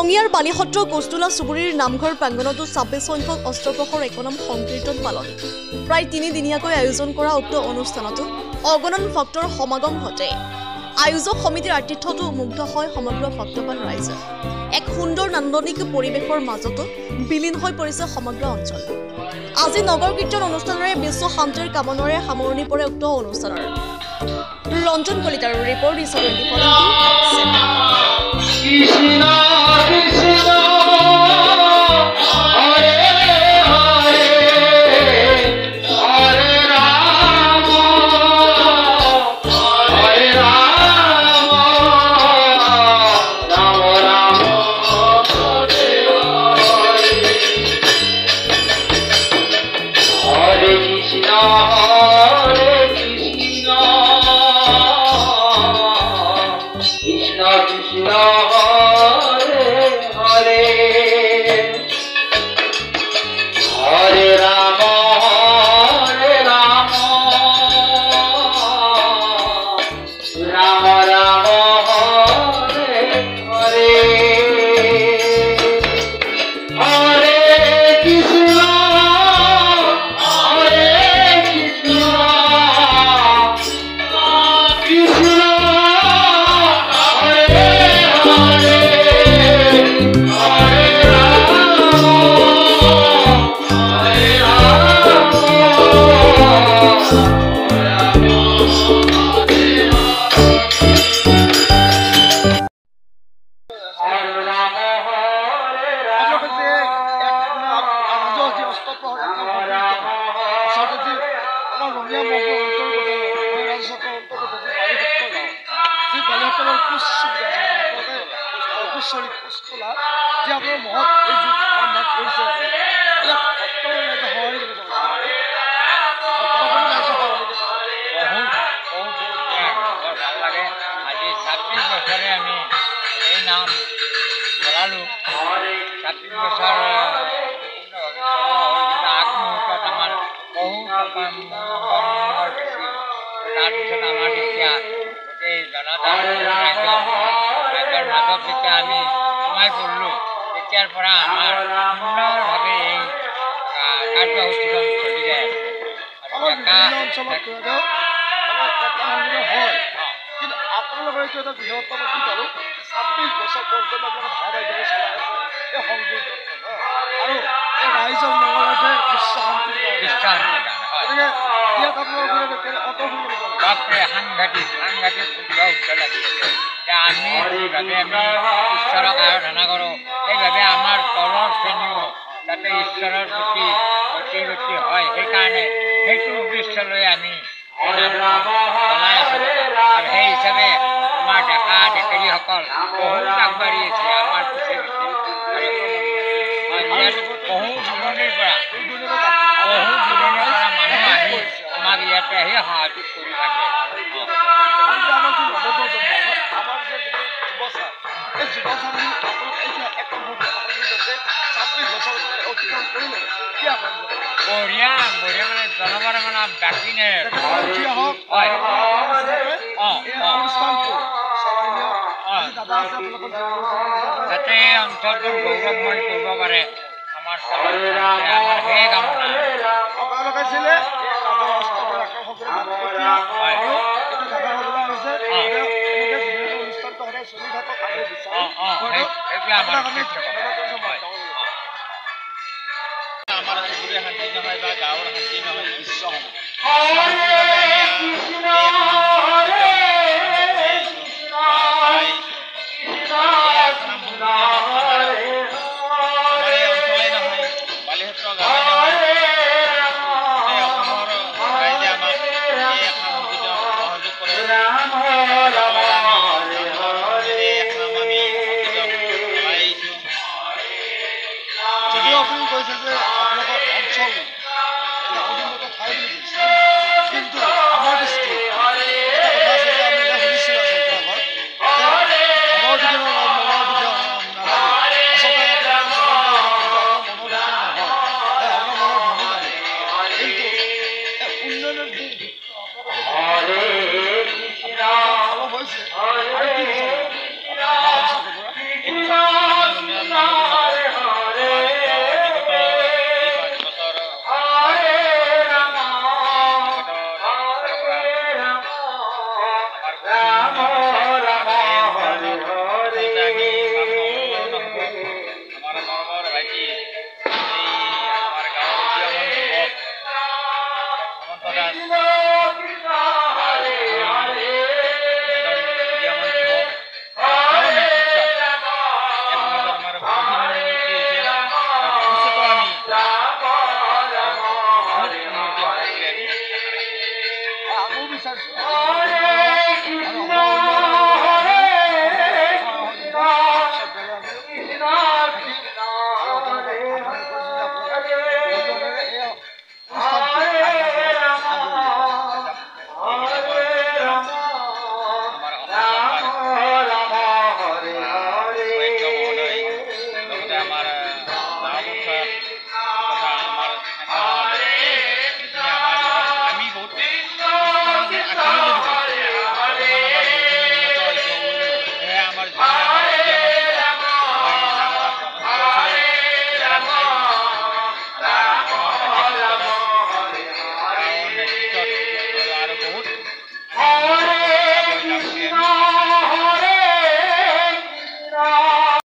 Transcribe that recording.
ৰঙিয়াৰ বালিসত্ৰ কস্তুলা চুবুৰীৰ নামঘৰ প্ৰাংগণতো ২৬ সংখ্যক অষ্টপ্ৰহৰ একনাম সংকীৰ্তন পালন প্ৰায় ৩ দিনীয়াকৈ আয়োজন কৰা উক্ত অনুষ্ঠানতো অগণন ভক্তৰ সমাগম ঘটে। আয়োজক সমিতিৰ আতিথ্যতো মুগ্ধ হয় সমগ্ৰ ভক্তবান ৰাইজ। এক সুন্দৰ নান্দনিক পৰিৱেশৰ মাজতো বিলীন হৈ পৰিছে সমগ্ৰ অঞ্চল। আজি নগৰ কীৰ্তন অনুষ্ঠানেৰে বিশ্ব শান্তিৰ কামনাৰে সামৰণি পৰে উক্ত অনুষ্ঠানৰ। ৰঞ্জন কলিতাৰ ৰিপৰ্ট ইজ 24/7। ঈশ্বৰক আৰাধনা কৰোঁ। সেইবাবে আমাৰ তলৰ শ্ৰেণীও যাতে ঈশ্বৰৰ প্ৰতি অতি হয়, সেইকাৰণে সেইটো উদ্দেশ্য লৈ আমি চলাই আছোঁ। আৰু সেই হিচাপে আমাৰ ডেকা ডেকেৰীসকল বহুত আগবাঢ়ি আছে আমাৰ পিছে পিছে। ইয়াত বহু দূৰণিৰ পৰা মানুহ আহি আমাক ইয়াতে আহি সহযোগ কৰি থাকে। বঢ়িয়া বঢ়িয়া মানে জনগণে মানে বাকী নাই যাতে অঞ্চলটো গৌৰৱময় কৰিব পাৰে আমাৰ সেই কামনা। আমাৰ চুবুৰীয়া শান্তি নহয় বা গাঁৱৰ শান্তি নহয়, বিশ্ব